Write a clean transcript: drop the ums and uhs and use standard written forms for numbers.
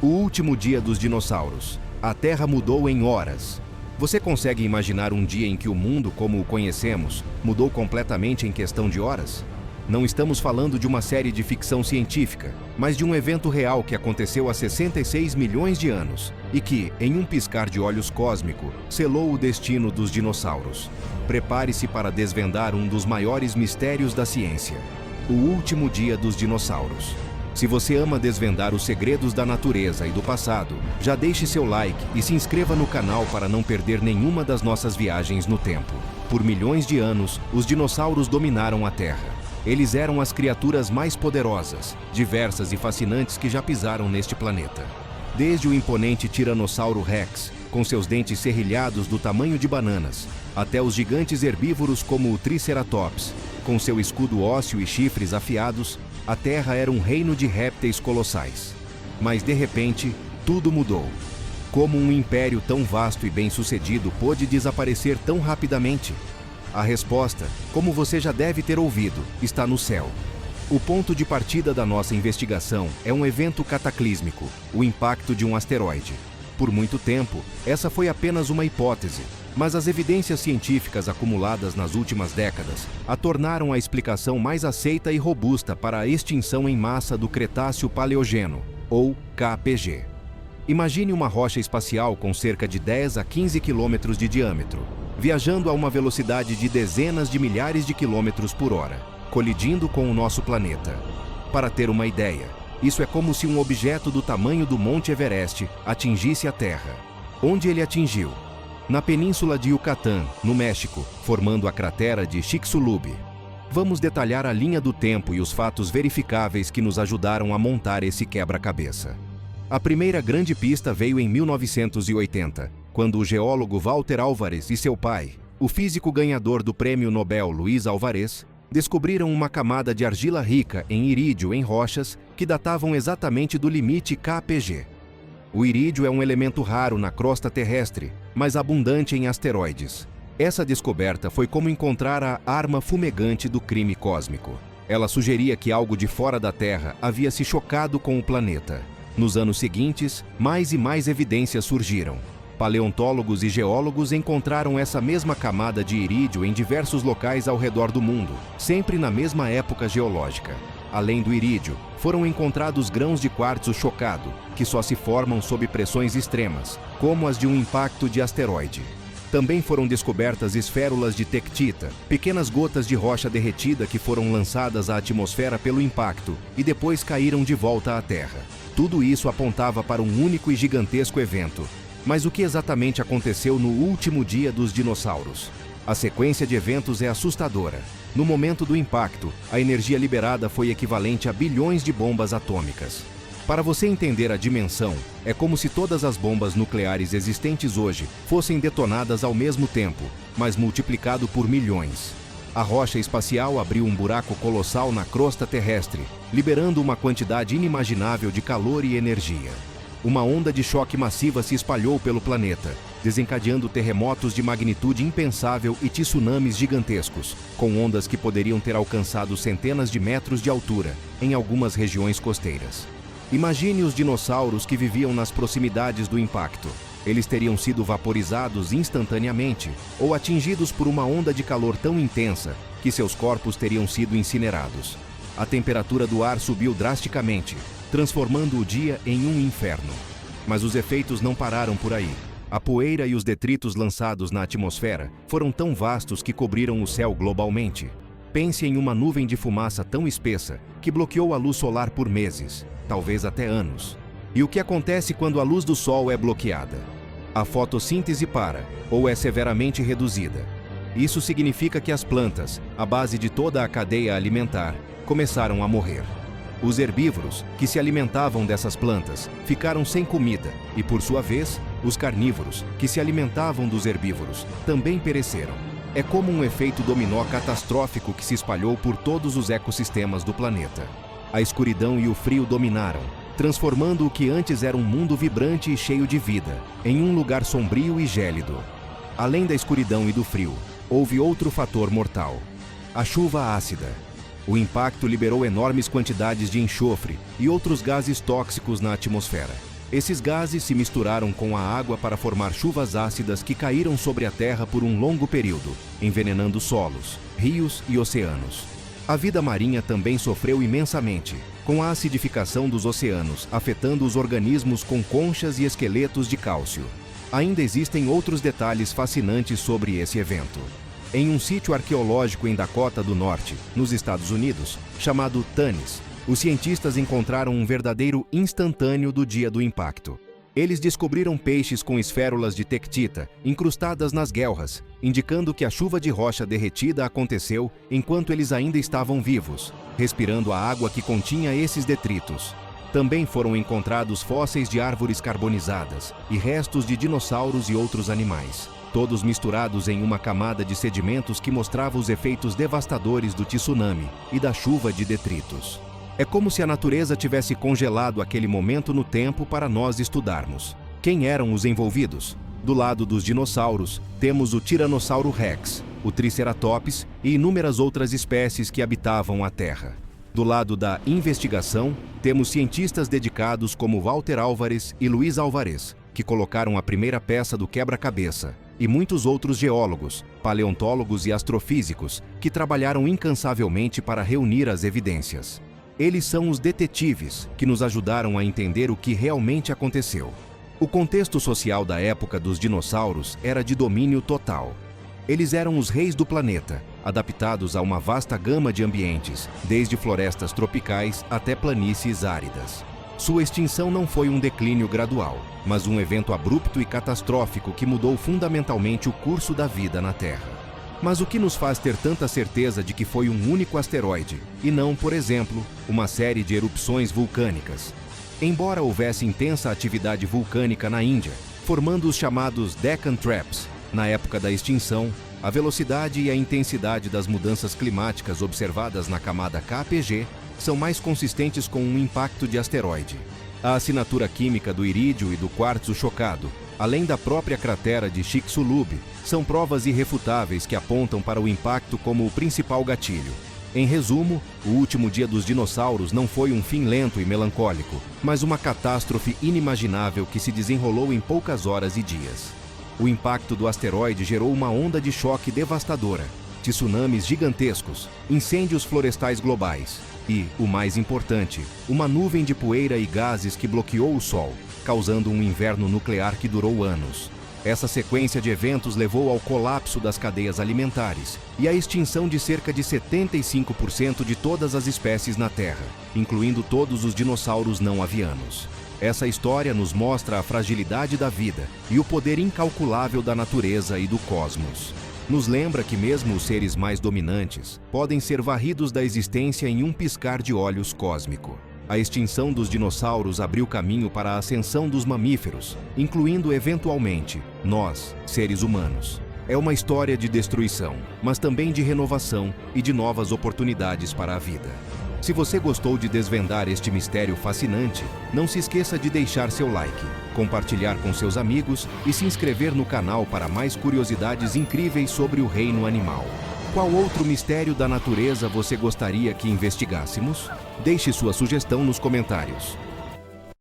O último dia dos dinossauros. A Terra mudou em horas. Você consegue imaginar um dia em que o mundo, como o conhecemos, mudou completamente em questão de horas? Não estamos falando de uma série de ficção científica, mas de um evento real que aconteceu há 66 milhões de anos e que, em um piscar de olhos cósmico, selou o destino dos dinossauros. Prepare-se para desvendar um dos maiores mistérios da ciência: o último dia dos dinossauros. Se você ama desvendar os segredos da natureza e do passado, já deixe seu like e se inscreva no canal para não perder nenhuma das nossas viagens no tempo. Por milhões de anos, os dinossauros dominaram a Terra. Eles eram as criaturas mais poderosas, diversas e fascinantes que já pisaram neste planeta. Desde o imponente Tiranossauro Rex, com seus dentes serrilhados do tamanho de bananas, até os gigantes herbívoros como o Triceratops, com seu escudo ósseo e chifres afiados, a Terra era um reino de répteis colossais. Mas, de repente, tudo mudou. Como um império tão vasto e bem-sucedido pôde desaparecer tão rapidamente? A resposta, como você já deve ter ouvido, está no céu. O ponto de partida da nossa investigação é um evento cataclísmico, o impacto de um asteroide. Por muito tempo, essa foi apenas uma hipótese, mas as evidências científicas acumuladas nas últimas décadas a tornaram a explicação mais aceita e robusta para a extinção em massa do Cretáceo-Paleogeno, ou KPG. Imagine uma rocha espacial com cerca de 10 a 15 quilômetros de diâmetro, viajando a uma velocidade de dezenas de milhares de quilômetros por hora, colidindo com o nosso planeta. Para ter uma ideia, isso é como se um objeto do tamanho do Monte Everest atingisse a Terra. Onde ele atingiu? Na península de Yucatán, no México, formando a cratera de Chicxulub. Vamos detalhar a linha do tempo e os fatos verificáveis que nos ajudaram a montar esse quebra-cabeça. A primeira grande pista veio em 1980, quando o geólogo Walter Álvares e seu pai, o físico ganhador do Prêmio Nobel Luiz Alvarez, descobriram uma camada de argila rica em irídio em rochas que datavam exatamente do limite KPG. O irídio é um elemento raro na crosta terrestre, mas abundante em asteroides. Essa descoberta foi como encontrar a arma fumegante do crime cósmico. Ela sugeria que algo de fora da Terra havia se chocado com o planeta. Nos anos seguintes, mais e mais evidências surgiram. Paleontólogos e geólogos encontraram essa mesma camada de irídio em diversos locais ao redor do mundo, sempre na mesma época geológica. Além do irídio, foram encontrados grãos de quartzo chocado, que só se formam sob pressões extremas, como as de um impacto de asteroide. Também foram descobertas esférulas de tectita, pequenas gotas de rocha derretida que foram lançadas à atmosfera pelo impacto e depois caíram de volta à Terra. Tudo isso apontava para um único e gigantesco evento. Mas o que exatamente aconteceu no último dia dos dinossauros? A sequência de eventos é assustadora. No momento do impacto, a energia liberada foi equivalente a bilhões de bombas atômicas. Para você entender a dimensão, é como se todas as bombas nucleares existentes hoje fossem detonadas ao mesmo tempo, mas multiplicado por milhões. A rocha espacial abriu um buraco colossal na crosta terrestre, liberando uma quantidade inimaginável de calor e energia. Uma onda de choque massiva se espalhou pelo planeta, desencadeando terremotos de magnitude impensável e tsunamis gigantescos, com ondas que poderiam ter alcançado centenas de metros de altura em algumas regiões costeiras. Imagine os dinossauros que viviam nas proximidades do impacto. Eles teriam sido vaporizados instantaneamente ou atingidos por uma onda de calor tão intensa que seus corpos teriam sido incinerados. A temperatura do ar subiu drasticamente, transformando o dia em um inferno. Mas os efeitos não pararam por aí. A poeira e os detritos lançados na atmosfera foram tão vastos que cobriram o céu globalmente. Pense em uma nuvem de fumaça tão espessa que bloqueou a luz solar por meses, talvez até anos. E o que acontece quando a luz do Sol é bloqueada? A fotossíntese para, ou é severamente reduzida. Isso significa que as plantas, a base de toda a cadeia alimentar, começaram a morrer. Os herbívoros, que se alimentavam dessas plantas, ficaram sem comida e, por sua vez, os carnívoros, que se alimentavam dos herbívoros, também pereceram. É como um efeito dominó catastrófico que se espalhou por todos os ecossistemas do planeta. A escuridão e o frio dominaram, transformando o que antes era um mundo vibrante e cheio de vida, em um lugar sombrio e gélido. Além da escuridão e do frio, houve outro fator mortal: a chuva ácida. O impacto liberou enormes quantidades de enxofre e outros gases tóxicos na atmosfera. Esses gases se misturaram com a água para formar chuvas ácidas que caíram sobre a Terra por um longo período, envenenando solos, rios e oceanos. A vida marinha também sofreu imensamente, com a acidificação dos oceanos afetando os organismos com conchas e esqueletos de cálcio. Ainda existem outros detalhes fascinantes sobre esse evento. Em um sítio arqueológico em Dakota do Norte, nos Estados Unidos, chamado Tanis, os cientistas encontraram um verdadeiro instantâneo do dia do impacto. Eles descobriram peixes com esférulas de tectita incrustadas nas guelras, indicando que a chuva de rocha derretida aconteceu enquanto eles ainda estavam vivos, respirando a água que continha esses detritos. Também foram encontrados fósseis de árvores carbonizadas e restos de dinossauros e outros animais, todos misturados em uma camada de sedimentos que mostrava os efeitos devastadores do tsunami e da chuva de detritos. É como se a natureza tivesse congelado aquele momento no tempo para nós estudarmos. Quem eram os envolvidos? Do lado dos dinossauros, temos o Tiranossauro Rex, o Triceratops e inúmeras outras espécies que habitavam a Terra. Do lado da investigação, temos cientistas dedicados como Walter Álvares e Luiz Álvares, que colocaram a primeira peça do quebra-cabeça, e muitos outros geólogos, paleontólogos e astrofísicos que trabalharam incansavelmente para reunir as evidências. Eles são os detetives que nos ajudaram a entender o que realmente aconteceu. O contexto social da época dos dinossauros era de domínio total. Eles eram os reis do planeta, adaptados a uma vasta gama de ambientes, desde florestas tropicais até planícies áridas. Sua extinção não foi um declínio gradual, mas um evento abrupto e catastrófico que mudou fundamentalmente o curso da vida na Terra. Mas o que nos faz ter tanta certeza de que foi um único asteroide, e não, por exemplo, uma série de erupções vulcânicas? Embora houvesse intensa atividade vulcânica na Índia, formando os chamados Deccan Traps, na época da extinção, a velocidade e a intensidade das mudanças climáticas observadas na camada KPG são mais consistentes com um impacto de asteroide. A assinatura química do irídio e do quartzo chocado, além da própria cratera de Chicxulub, são provas irrefutáveis que apontam para o impacto como o principal gatilho. Em resumo, o último dia dos dinossauros não foi um fim lento e melancólico, mas uma catástrofe inimaginável que se desenrolou em poucas horas e dias. O impacto do asteroide gerou uma onda de choque devastadora, tsunamis gigantescos, incêndios florestais globais e, o mais importante, uma nuvem de poeira e gases que bloqueou o Sol, causando um inverno nuclear que durou anos. Essa sequência de eventos levou ao colapso das cadeias alimentares e à extinção de cerca de 75% de todas as espécies na Terra, incluindo todos os dinossauros não avianos. Essa história nos mostra a fragilidade da vida e o poder incalculável da natureza e do cosmos. Nos lembra que mesmo os seres mais dominantes podem ser varridos da existência em um piscar de olhos cósmico. A extinção dos dinossauros abriu caminho para a ascensão dos mamíferos, incluindo eventualmente nós, seres humanos. É uma história de destruição, mas também de renovação e de novas oportunidades para a vida. Se você gostou de desvendar este mistério fascinante, não se esqueça de deixar seu like, compartilhar com seus amigos e se inscrever no canal para mais curiosidades incríveis sobre o reino animal. Qual outro mistério da natureza você gostaria que investigássemos? Deixe sua sugestão nos comentários.